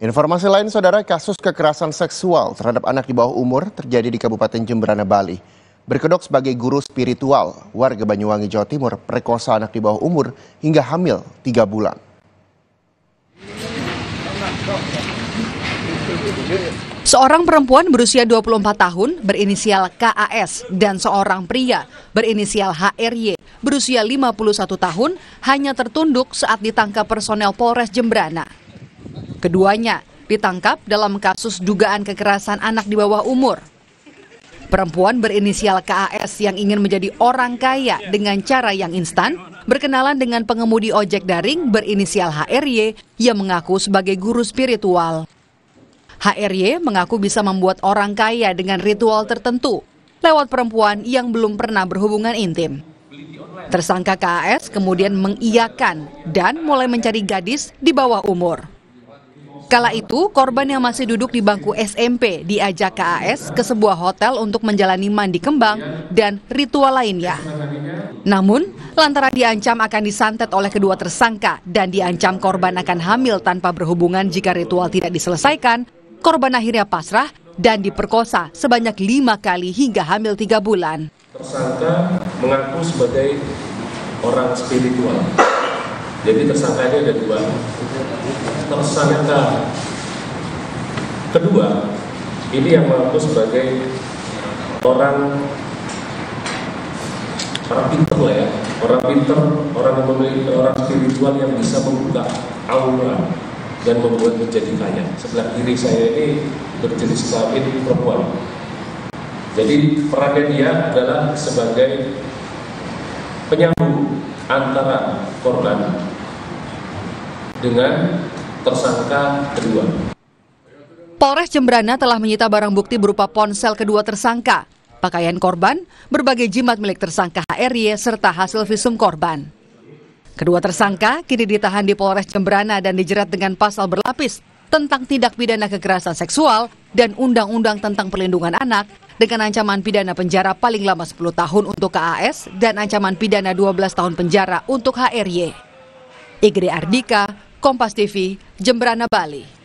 Informasi lain, saudara, kasus kekerasan seksual terhadap anak di bawah umur terjadi di Kabupaten Jemberana, Bali. Berkedok sebagai guru spiritual, warga Banyuwangi, Jawa Timur perkosa anak di bawah umur hingga hamil 3 bulan. Seorang perempuan berusia 24 tahun berinisial KAS dan seorang pria berinisial HRY berusia 51 tahun hanya tertunduk saat ditangkap personel Polres Jemberana. Keduanya ditangkap dalam kasus dugaan kekerasan anak di bawah umur. Perempuan berinisial KAS yang ingin menjadi orang kaya dengan cara yang instan berkenalan dengan pengemudi ojek daring berinisial HRY yang mengaku sebagai guru spiritual. HRY mengaku bisa membuat orang kaya dengan ritual tertentu lewat perempuan yang belum pernah berhubungan intim. Tersangka KAS kemudian mengiyakan dan mulai mencari gadis di bawah umur. Kala itu, korban yang masih duduk di bangku SMP diajak KAS ke sebuah hotel untuk menjalani mandi kembang dan ritual lainnya. Namun, lantaran diancam akan disantet oleh kedua tersangka dan diancam korban akan hamil tanpa berhubungan jika ritual tidak diselesaikan, korban akhirnya pasrah dan diperkosa sebanyak 5 kali hingga hamil 3 bulan. Tersangka mengaku sebagai orang spiritual. Jadi tersangkanya ada 2. Tersangka kedua ini yang mengaku sebagai orang pinter lah ya, orang pinter, orang yang memiliki orang spiritual yang bisa membuka aura dan membuat menjadi kaya. Sebelah kiri saya ini berjenis kelamin perempuan. Jadi perannya dia adalah sebagai penyambung antara korban dengan tersangka kedua. Polres Jemberana telah menyita barang bukti berupa ponsel kedua tersangka, pakaian korban, berbagai jimat milik tersangka HRY, serta hasil visum korban. Kedua tersangka kini ditahan di Polres Jemberana dan dijerat dengan pasal berlapis tentang tindak pidana kekerasan seksual dan Undang-Undang tentang Perlindungan Anak dengan ancaman pidana penjara paling lama 10 tahun untuk KAS dan ancaman pidana 12 tahun penjara untuk HRY. Igri Ardika, Kompas TV, Jemberana, Bali.